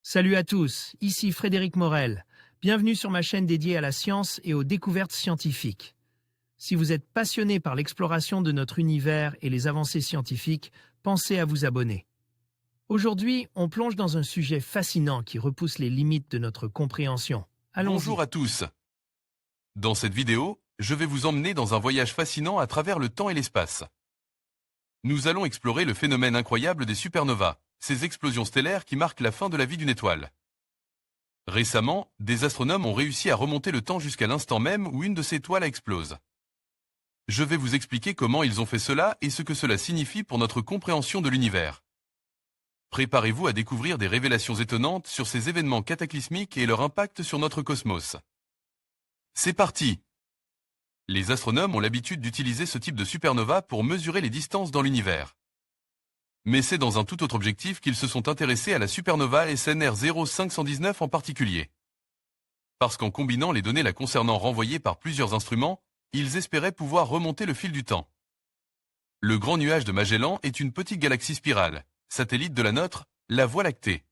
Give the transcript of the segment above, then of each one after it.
Salut à tous, ici Frédéric Morel. Bienvenue sur ma chaîne dédiée à la science et aux découvertes scientifiques. Si vous êtes passionné par l'exploration de notre univers et les avancées scientifiques, pensez à vous abonner. Aujourd'hui, on plonge dans un sujet fascinant qui repousse les limites de notre compréhension. Allons-y. Bonjour à tous. Dans cette vidéo, je vais vous emmener dans un voyage fascinant à travers le temps et l'espace. Nous allons explorer le phénomène incroyable des supernovas, ces explosions stellaires qui marquent la fin de la vie d'une étoile. Récemment, des astronomes ont réussi à remonter le temps jusqu'à l'instant même où une de ces étoiles explose. Je vais vous expliquer comment ils ont fait cela et ce que cela signifie pour notre compréhension de l'univers. Préparez-vous à découvrir des révélations étonnantes sur ces événements cataclysmiques et leur impact sur notre cosmos. C'est parti! Les astronomes ont l'habitude d'utiliser ce type de supernova pour mesurer les distances dans l'univers. Mais c'est dans un tout autre objectif qu'ils se sont intéressés à la supernova SNR 0519 en particulier. Parce qu'en combinant les données la concernant renvoyées par plusieurs instruments, ils espéraient pouvoir remonter le fil du temps. Le Grand Nuage de Magellan est une petite galaxie spirale, satellite de la nôtre, la Voie lactée.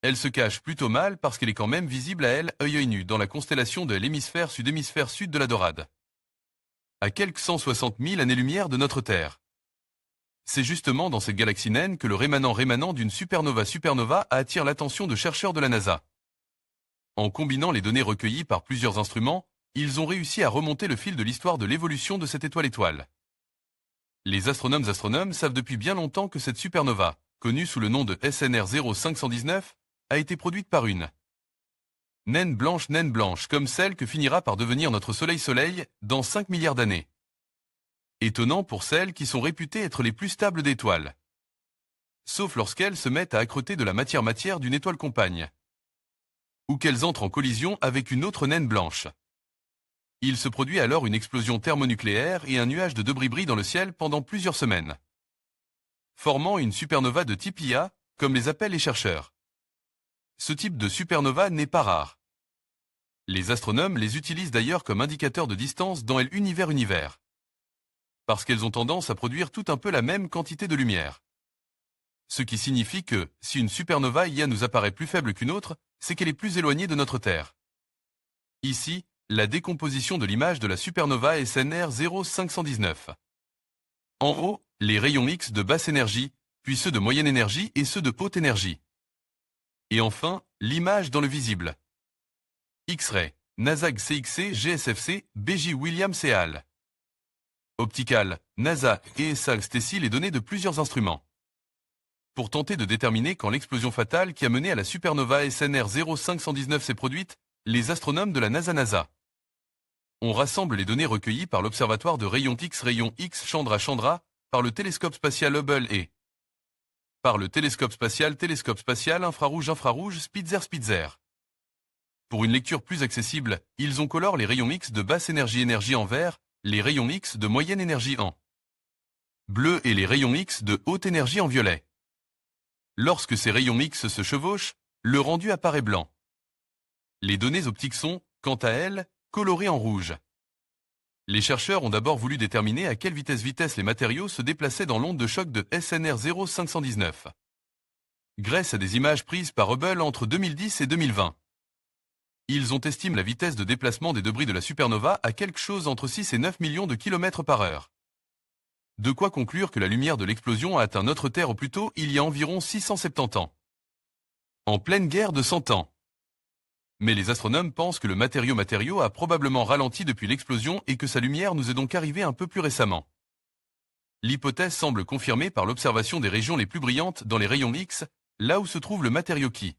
Elle se cache plutôt mal parce qu'elle est quand même visible à elle, œil nu, dans la constellation de l'hémisphère sud de la Dorade. À quelques 160 000 années-lumière de notre Terre. C'est justement dans cette galaxie naine que le rémanent d'une supernova attire l'attention de chercheurs de la NASA. En combinant les données recueillies par plusieurs instruments, ils ont réussi à remonter le fil de l'histoire de l'évolution de cette étoile. Les astronomes savent depuis bien longtemps que cette supernova, connue sous le nom de SNR 0519, a été produite par une naine blanche comme celle que finira par devenir notre Soleil dans 5 milliards d'années. Étonnant pour celles qui sont réputées être les plus stables d'étoiles. Sauf lorsqu'elles se mettent à accreter de la matière d'une étoile compagne. Ou qu'elles entrent en collision avec une autre naine blanche. Il se produit alors une explosion thermonucléaire et un nuage de débris brille dans le ciel pendant plusieurs semaines. Formant une supernova de type IA, comme les appellent les chercheurs. Ce type de supernova n'est pas rare. Les astronomes les utilisent d'ailleurs comme indicateurs de distance dans l'univers. Parce qu'elles ont tendance à produire tout un peu la même quantité de lumière. Ce qui signifie que, si une supernova IA nous apparaît plus faible qu'une autre, c'est qu'elle est plus éloignée de notre Terre. Ici, la décomposition de l'image de la supernova SNR 0519. En haut, les rayons X de basse énergie, puis ceux de moyenne énergie et ceux de haute énergie. Et enfin, l'image dans le visible. X-ray, NASAG CXC GSFC, BJ Williams et al. Optical, NASA et ESA STECI les données de plusieurs instruments. Pour tenter de déterminer quand l'explosion fatale qui a mené à la supernova SNR 0519 s'est produite, les astronomes de la NASA on rassemble les données recueillies par l'observatoire de rayons X Chandra par le télescope spatial Hubble et par le télescope spatial infrarouge Spitzer. Pour une lecture plus accessible, ils ont coloré les rayons X de basse énergie en vert, les rayons X de moyenne énergie en bleu et les rayons X de haute énergie en violet. Lorsque ces rayons X se chevauchent, le rendu apparaît blanc. Les données optiques sont, quant à elles, colorées en rouge. Les chercheurs ont d'abord voulu déterminer à quelle vitesse les matériaux se déplaçaient dans l'onde de choc de SNR 0519. Grâce à des images prises par Hubble entre 2010 et 2020. Ils ont estimé la vitesse de déplacement des débris de la supernova à quelque chose entre 6 et 9 millions de kilomètres par heure. De quoi conclure que la lumière de l'explosion a atteint notre Terre au plus tôt il y a environ 670 ans. En pleine guerre de 100 ans. Mais les astronomes pensent que le matériau a probablement ralenti depuis l'explosion et que sa lumière nous est donc arrivée un peu plus récemment. L'hypothèse semble confirmée par l'observation des régions les plus brillantes dans les rayons X, là où se trouve le matériau qui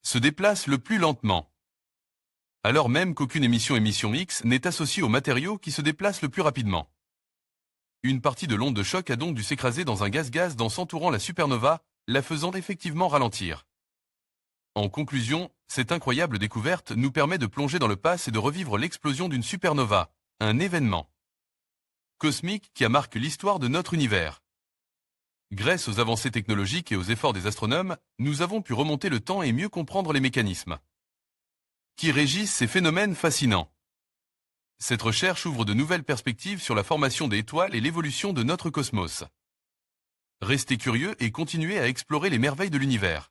se déplace le plus lentement. Alors même qu'aucune émission X n'est associée au matériau qui se déplace le plus rapidement. Une partie de l'onde de choc a donc dû s'écraser dans un gaz dans s'entourant la supernova, la faisant effectivement ralentir. En conclusion, cette incroyable découverte nous permet de plonger dans le passé et de revivre l'explosion d'une supernova, un événement cosmique qui a marqué l'histoire de notre univers. Grâce aux avancées technologiques et aux efforts des astronomes, nous avons pu remonter le temps et mieux comprendre les mécanismes qui régissent ces phénomènes fascinants. Cette recherche ouvre de nouvelles perspectives sur la formation des étoiles et l'évolution de notre cosmos. Restez curieux et continuez à explorer les merveilles de l'univers.